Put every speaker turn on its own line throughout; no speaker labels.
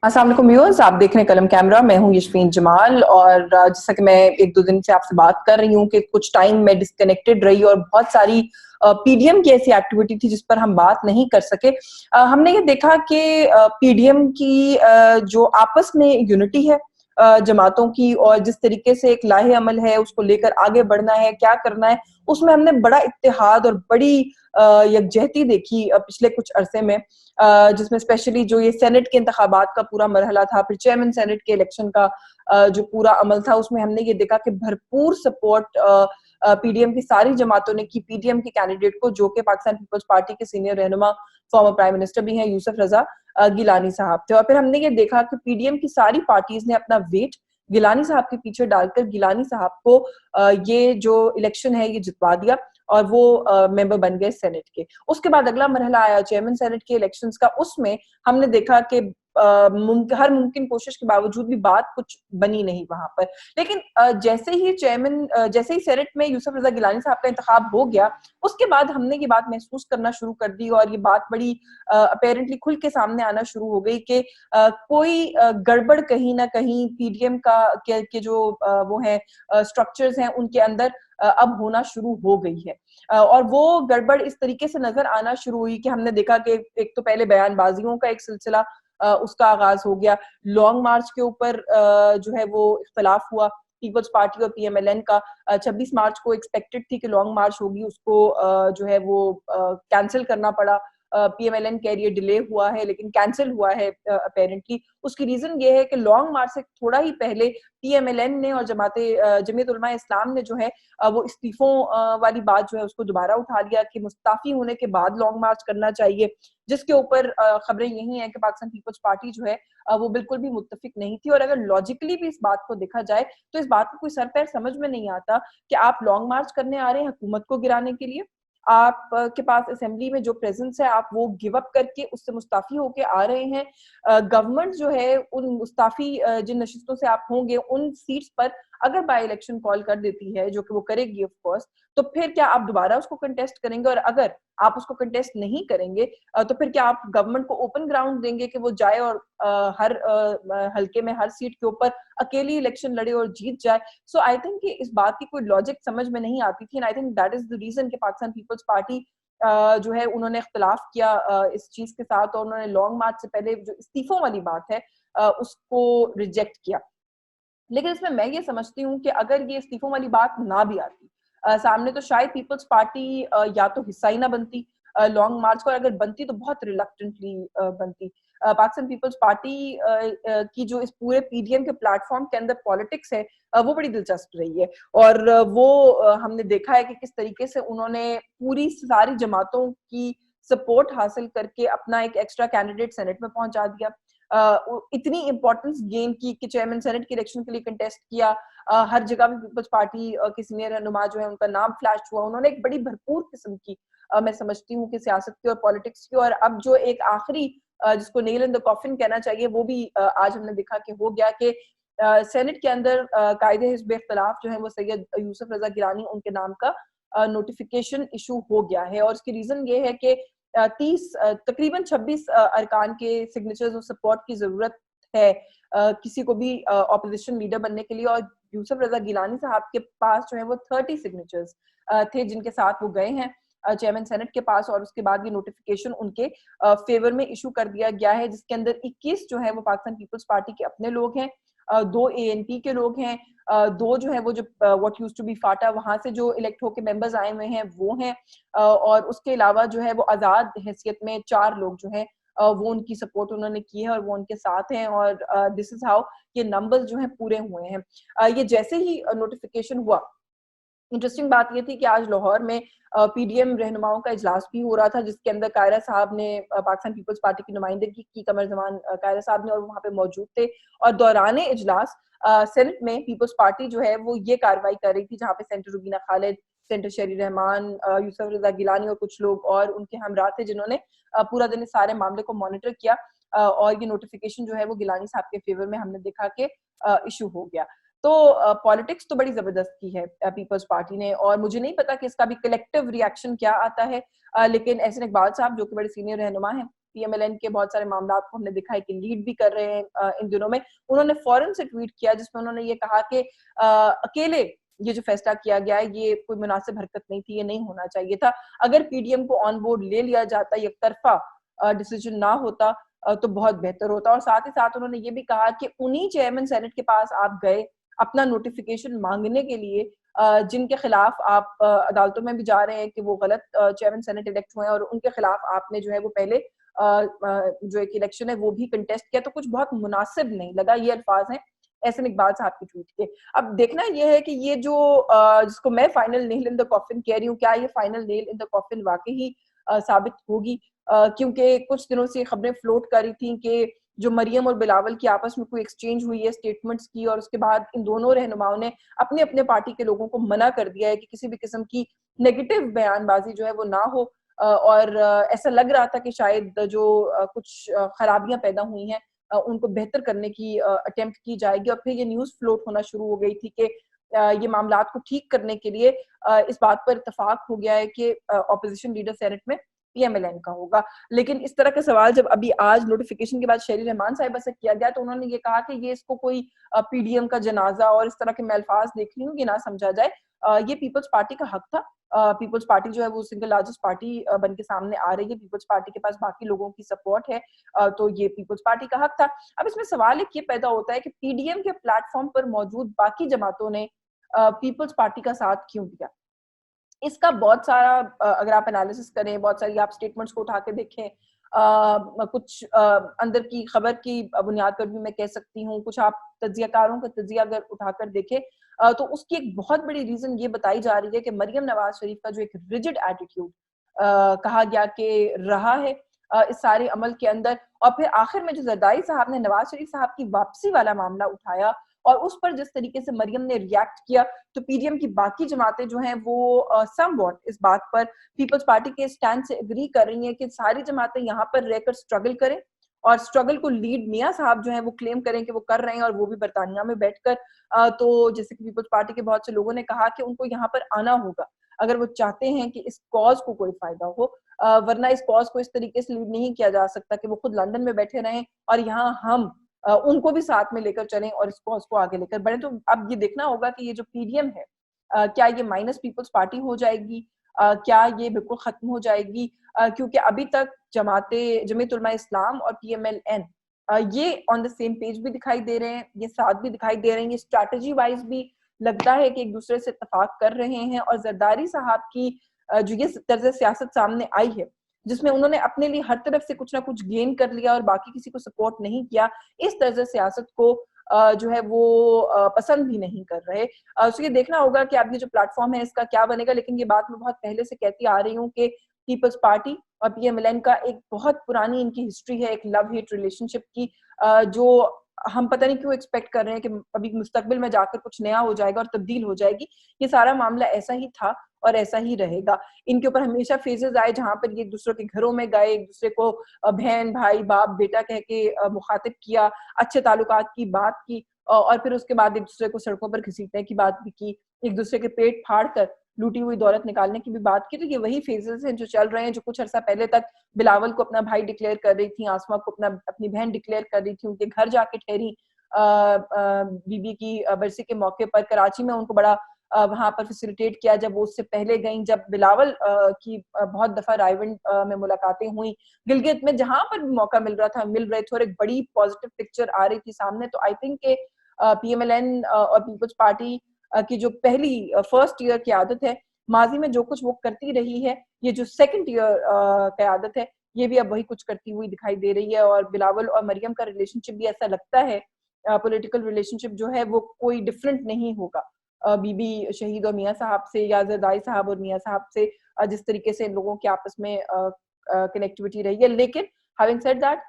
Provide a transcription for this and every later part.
अस्सलाम वालेकुम व्यूअर्स, आप देख रहे हैं कलम कैमरा। मैं हूं यशफीन जमाल और जैसा कि मैं एक दो दिन से आपसे बात कर रही हूं कि कुछ टाइम मैं डिस्कनेक्टेड रही और बहुत सारी पीडीएम की ऐसी एक्टिविटी थी जिस पर हम बात नहीं कर सके। हमने ये देखा कि पीडीएम की जो आपस में यूनिटी है जमातों की और जिस तरीके से एक लाहे अमल है उसको लेकर आगे बढ़ना है, क्या करना है, उसमें हमने बड़ा इत्तेहाद और बड़ी यकजहती देखी पिछले कुछ अरसे में, जिसमें स्पेशली जो ये सेनेट के इंतखाबात का पूरा मरहला था, फिर चेयरमैन सेनेट के इलेक्शन का जो पूरा अमल था, उसमें हमने ये देखा कि भरपूर सपोर्ट पीडीएम की सारी जमातों ने की पीडीएम के कैंडिडेट को, जो कि पाकिस्तान पीपल्स पार्टी के सीनियर रहनुमा फॉर्मर प्राइम मिनिस्टर भी हैं यूसुफ रजा गिलानी साहब थे। और फिर हमने ये देखा कि पीडीएम की सारी पार्टीज ने अपना वेट गिलानी साहब के पीछे डालकर गिलानी साहब को ये जो इलेक्शन है ये जितवा दिया और वो मेंबर बन गए सेनेट के। उसके बाद अगला मरहला आया चेयरमैन सेनेट के इलेक्शंस का। उसमें हमने देखा कि हर मुमकिन कोशिश के बावजूद भी बात कुछ बनी नहीं वहां पर। लेकिन जैसे ही सेनेट में यूसुफ रजा गिलानी साहब का इंतखाब हो गया, उसके बाद हमने ये बात महसूस करना शुरू कर दी और ये बात बड़ी अपेरेंटली खुल के सामने आना शुरू हो गई कि कोई गड़बड़ कहीं ना कहीं पीडीएम के जो वो है स्ट्रक्चर्स हैं उनके अंदर अब होना शुरू हो गई है। और वो गड़बड़ इस तरीके से नजर आना शुरू हुई कि हमने देखा कि एक तो पहले बयानबाजियों का एक सिलसिला उसका आगाज हो गया। लॉन्ग मार्च के ऊपर जो है वो इख्तलाफ हुआ पीपल्स पार्टी और पीएमएलएन का। 26 मार्च को एक्सपेक्टेड थी कि लॉन्ग मार्च होगी, उसको जो है वो कैंसिल करना पड़ा। पीएमएलएन कह रही है डिले हुआ है लेकिन कैंसिल हुआ है अपेरेंटली। उसकी रीजन ये है कि लॉन्ग मार्च से थोड़ा ही पहले पीएमएलएन ने और जमीयत उलमा इस्लाम ने जो है वो इस्तीफों वाली बात जो है उसको दोबारा उठा लिया कि मुस्ताफी होने के बाद लॉन्ग मार्च करना चाहिए, जिसके ऊपर खबरें यही हैं कि पाकिस्तान पीपल्स पार्टी जो है वो बिल्कुल भी मुत्तफिक नहीं थी। और अगर लॉजिकली भी इस बात को देखा जाए तो इस बात का कोई सर पैर समझ में नहीं आता कि आप लॉन्ग मार्च करने आ रहे हैं हुकूमत को गिराने के लिए, आप के पास असेंबली में जो प्रेजेंस है आप वो गिव अप करके उससे मुस्ताफी होके आ रहे हैं। गवर्नमेंट जो है उन मुस्ताफी जिन नशिस्तों से आप होंगे उन सीट्स पर अगर बाय इलेक्शन कॉल कर देती है, जो कि वो करेगी ऑफ कोर्स, तो फिर क्या आप दोबारा उसको कंटेस्ट करेंगे? और अगर आप उसको कंटेस्ट नहीं करेंगे तो फिर क्या आप गवर्नमेंट को ओपन ग्राउंड देंगे कि वो जाए और हर हल्के में हर सीट के ऊपर अकेली इलेक्शन लड़े और जीत जाए? सो आई थिंक कि इस बात की कोई लॉजिक समझ में नहीं आती थी and I think that is the reason कि पाकिस्तान पीपल्स पार्टी जो है उन्होंने इख्तलाफ किया इस चीज के साथ और उन्होंने लॉन्ग मार्च से पहले जो इस्तीफों वाली बात है उसको रिजेक्ट किया। लेकिन इसमें मैं ये समझती हूँ कि अगर ये इस्तीफों वाली बात ना भी आती सामने, तो शायद पीपल्स पार्टी या तो हिस्सा ही ना बनती लॉन्ग मार्च को, और अगर बनती तो बहुत रिलक्टेंटली बनती। पाकिस्तान पीपल्स पार्टी की जो इस पूरे पीडीएम के प्लेटफॉर्म के अंदर पॉलिटिक्स है वो बड़ी दिलचस्प रही है। और वो हमने देखा है कि किस तरीके से उन्होंने पूरी सारी जमातों की सपोर्ट हासिल करके अपना एक एक्स्ट्रा कैंडिडेट सेनेट में पहुंचा दिया। इतनी इंपॉर्टेंस गेन की कि चेयरमैन सेनेट के इलेक्शन के लिए कंटेस्ट किया। हर जगह भी पीपल्स पार्टी के सीनियर रहनुमा जो है उनका नाम फ्लैश हुआ। उन्होंने एक बड़ी भरपूर किस्म की मैं समझती हूँ कि सियासत की और पॉलिटिक्स की। और अब जो एक आखिरी जिसको नेल इन द कॉफिन कहना चाहिए वो भी आज हमने देखा कि हो गया कि सेनेट के अंदर कायदे हिस्ब इख्तलाफ जो है वो सैयद यूसुफ रजा गिलानी उनके नाम का नोटिफिकेशन इशू हो गया है। और उसकी रीजन ये है कि 30 तकरीबन 26 अरकान के सिग्नेचर्स और सपोर्ट की जरूरत है किसी को भी ऑपोजिशन लीडर बनने के लिए। और यूसुफ रजा गिलानी साहब के पास जो है वो 30 सिग्नेचर्स थे जिनके साथ वो गए हैं चेयरमैन सेनेट के पास। और उसके बाद ये नोटिफिकेशन उनके फेवर में इशू कर दिया गया है, जिसके अंदर 21 जो है वो पाकिस्तान पीपल्स पार्टी के अपने लोग हैं, 2 एएनपी के लोग हैं, 2 जो है वो जो व्हाट यूज्ड टू बी फाटा वहां से जो इलेक्ट होके मेंबर्स आए हुए हैं वो हैं, और उसके अलावा जो है वो आजाद हैसियत में 4 लोग जो हैं वो उनकी सपोर्ट उन्होंने की है और वो उनके साथ हैं। और दिस इज हाउ ये नंबर्स जो हैं पूरे हुए हैं। ये जैसे ही नोटिफिकेशन हुआ, इंटरेस्टिंग बात ये थी कि आज लाहौर में पीडीएम रहनुमाओं का इजलास भी हो रहा था, जिसके अंदर कायरा साहब ने पाकिस्तान पीपल्स पार्टी की नुमाइंदगी की, कमर जमान कायरा साहब ने, और वहाँ पे मौजूद थे। और दौरान इजलास सेनेट में पीपल्स पार्टी जो है वो ये कार्रवाई कर रही थी, जहाँ पे सेंटर रुबीना खालिद, सेंटर शरी रहमान, यूसुफ रजा गिलानी और कुछ लोग और उनके हमरा थे, जिन्होंने पूरा दिन इस सारे मामले को मॉनिटर किया। और ये नोटिफिकेशन जो है वो गिलानी साहब के फेवर में हमने देखा कि इशू हो गया। तो पॉलिटिक्स तो बड़ी जबरदस्त की है पीपल्स पार्टी ने, और मुझे नहीं पता कि इसका भी कलेक्टिव रिएक्शन क्या आता है। लेकिन एहसन इकबाल साहब जो कि बड़े सीनियर रहनुमा हैं पीएमएलएन के बहुत सारे मामला को हमने देखा है कि लीड भी कर रहे हैं इन दिनों में। उन्होंने फौरन से ट्वीट किया जिसमें उन्होंने ये कहा कि अकेले ये जो फैसला किया गया है ये कोई मुनासिब हरकत नहीं थी, ये नहीं होना चाहिए था। अगर पीडीएम को ऑन बोर्ड ले लिया जाता, एक तरफा डिसीजन ना होता तो बहुत बेहतर होता। और साथ ही साथ उन्होंने ये भी कहा कि उन्हीं चेयरमैन सेनेट के पास आप गए अपना नोटिफिकेशन मांगने के लिए जिनके खिलाफ आप अदालतों में भी जा रहे हैं कि वो गलत चेयरमैन सेनेट इलेक्ट हुए हैं और उनके खिलाफ आपने जो है वो पहले जो एक इलेक्शन है वो भी कंटेस्ट किया, तो कुछ बहुत मुनासिब नहीं लगा। ये अल्फाज हैं एहसन इकबाल साहब की ट्वीट के। अब देखना यह है कि ये जो जिसको मैं final nail in the coffin कह रही हूँ, क्या ये final nail in the coffin वाकई ही साबित होगी? क्योंकि कुछ दिनों से खबरें फ्लोट कर रही थी कि जो मरियम और बिलावल की आपस में कोई एक्सचेंज हुई है स्टेटमेंट्स की, और उसके बाद इन दोनों रहनुमाओं ने अपने अपने पार्टी के लोगों को मना कर दिया है कि किसी भी किस्म की नेगेटिव बयानबाजी जो है वो ना हो। और ऐसा लग रहा था कि शायद जो कुछ खराबियां पैदा हुई हैं उनको बेहतर करने की अटेम्प्ट की जाएगी। और फिर ये न्यूज फ्लोट होना शुरू हो गई थी कि ये मामलात को ठीक करने के लिए इस बात पर इत्तेफाक हो गया है कि ऑपोजिशन लीडर सेनेट में पीएमएलएन का होगा। लेकिन इस तरह का सवाल जब अभी आज नोटिफिकेशन के बाद शहरी रहमान साहिबा से किया गया तो उन्होंने ये कहा कि ये इसको कोई पीडीएम का जनाजा और इस तरह के मैं अल्फाज देख रही हूँ, ये ना समझा जाए। ये पीपल्स पार्टी का हक था। पीपल्स पार्टी जो है वो सिंगल लार्जेस्ट पार्टी बन के सामने आ रही है। पीपल्स पार्टी के पास बाकी लोगों की सपोर्ट है, तो ये पीपल्स पार्टी का हक था। अब इसमें सवाल एक ये पैदा होता है कि पीडीएम के प्लेटफॉर्म पर मौजूद बाकी जमातों ने पीपल्स पार्टी का साथ क्यों दिया? इसका बहुत सारा अगर आप एनालिसिस करें, बहुत सारी आप स्टेटमेंट्स को उठा के देखें, कुछ अंदर की खबर की बुनियाद पर भी मैं कह सकती हूँ, कुछ आप तज्जियाकारों का तज्जिया अगर उठाकर देखें तो उसकी एक बहुत बड़ी रीजन ये बताई जा रही है कि मरियम नवाज शरीफ का जो एक रिजिड एटीट्यूड कहा गया कि रहा है इस सारे अमल के अंदर, और फिर आखिर में जो जरदारी साहब ने नवाज शरीफ साहब की वापसी वाला मामला उठाया और उस पर जिस तरीके से मरियम ने रिएक्ट किया, तो पीडीएम की बाकी जमातें जो हैं वो समवॉट इस बात पर पीपल्स पार्टी के स्टैंड से एग्री कर रही हैं कि सारी जमातें यहाँ पर रहकर स्ट्रगल करें और स्ट्रगल को लीड मियां साहब जो है वो क्लेम करें कि वो कर रहे हैं, और वो भी बरतानिया में बैठकर। तो जैसे कि पीपल्स पार्टी के बहुत से लोगों ने कहा कि उनको यहाँ पर आना होगा अगर वो चाहते हैं कि इस कॉज को कोई फायदा हो, वरना इस कॉज को इस तरीके से लीड नहीं किया जा सकता कि वो खुद लंदन में बैठे रहें और यहाँ हम उनको भी साथ में लेकर चलें और इस कॉज को आगे लेकर बढ़े। तो अब ये देखना होगा कि ये जो पीडीएम है क्या ये माइनस पीपल्स पार्टी हो जाएगी, क्या ये बिल्कुल खत्म हो जाएगी? क्योंकि अभी तक जमीयत उलमा इस्लाम और पीएमएलएन ये ऑन द सेम पेज भी दिखाई दे रहे हैं, ये साथ भी दिखाई दे रहे हैं, ये स्ट्रैटेजी वाइज भी लगता है कि एक दूसरे से इत्तेफाक कर रहे हैं। और जरदारी साहब की जो ये तर्ज सियासत सामने आई है जिसमें उन्होंने अपने लिए हर तरफ से कुछ ना कुछ गेन कर लिया और बाकी किसी को सपोर्ट नहीं किया, इस तर्ज सियासत को जो है वो पसंद भी नहीं कर रहे। तो ये देखना होगा कि अब ये जो प्लेटफॉर्म है इसका क्या बनेगा। लेकिन ये बात मैं बहुत पहले से कहती आ रही हूँ कि पीपल्स पार्टी और पीएमएलएन का एक बहुत पुरानी इनकी हिस्ट्री है, एक लव हेट रिलेशनशिप की, जो हम पता नहीं क्यों एक्सपेक्ट कर रहे हैं कि अभी मुस्तकबिल में जाकर कुछ नया हो जाएगा और तब्दील हो जाएगी। ये सारा मामला ऐसा ही था और ऐसा ही रहेगा। इनके ऊपर हमेशा फेजेस आए जहां पर ये एक दूसरे के घरों में गए, एक दूसरे को बहन भाई बाप बेटा कह के मुखातिब किया, अच्छे ताल्लुकात की बात की, और फिर उसके बाद एक दूसरे को सड़कों पर घसीटने की बात भी की, एक दूसरे के पेट फाड़ कर लूटी हुई दौलत निकालने की भी बात की। तो ये वही फेजेस हैं जो चल रहे हैं, जो कुछ अर्सा पहले तक बिलावल को अपना भाई डिक्लेयर कर रही थी, आसमा को अपनी बहन डिक्लेयर कर रही थी, उनके घर जाके ठहरी बीबी की बरसी के मौके पर। कराची में उनको बड़ा वहां पर फैसिलिटेट किया जब वो उससे पहले गई, जब बिलावल की बहुत दफा रायवंड में मुलाकातें हुई, गिलगित में जहां पर भी मौका मिल रहा था मिल रहे थे और एक बड़ी पॉजिटिव पिक्चर आ रही थी सामने। तो आई थिंक के पीएमएलएन और पीपल्स पार्टी की जो पहली फर्स्ट ईयर की आदत है, माजी में जो कुछ वो करती रही है, ये जो सेकंड ईयर की आदत है ये भी अब वही कुछ करती हुई दिखाई दे रही है। और बिलावल और मरियम का रिलेशनशिप भी ऐसा लगता है, पॉलिटिकल रिलेशनशिप जो है वो कोई डिफरेंट नहीं होगा बीबी शहीद और मियां साहब से या जरदारी साहब और मियां साहब से, जिस तरीके से इन लोगों के आपस में कनेक्टिविटी रही है। लेकिन हैविंग सेड दैट,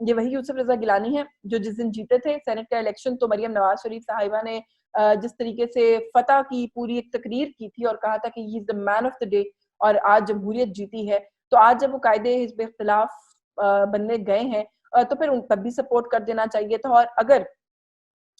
ये वही यूसुफ रजा गिलानी है जो जिस दिन जीते थे सेनेट का इलेक्शन, तो मरियम नवाज शरीफ साहिबा ने जिस तरीके से फतह की पूरी एक तकरीर की थी और कहा था कि he is the man of the day, और आज जमहूरियत जीती है। तो आज जब वो कायदे हिज़्ब इख्तिलाफ बनने गए हैं तो फिर उन तब भी सपोर्ट कर देना चाहिए था। और अगर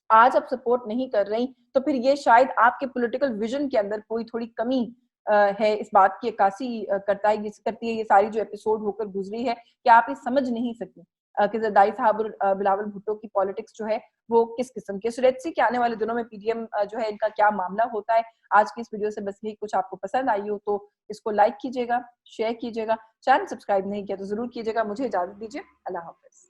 आज आप सपोर्ट नहीं कर रही तो फिर ये शायद आपके पॉलिटिकल विजन के अंदर कोई थोड़ी कमी है, इस बात की अक्कासी करती है ये सारी जो एपिसोड होकर गुजरी है कि आप ये समझ नहीं सकी कि जरदारी साहब और बिलावल भुट्टो की पॉलिटिक्स जो है वो किस किस्म की। सो लेट्स सी कि आने वाले दिनों में पीडीएम जो है इनका क्या मामला होता है। आज की इस वीडियो से बस यही कुछ आपको पसंद आई हो तो इसको लाइक कीजिएगा, शेयर कीजिएगा, चैनल सब्सक्राइब नहीं किया तो जरूर कीजिएगा। मुझे इजाजत दीजिए, अल्लाह हाफिज।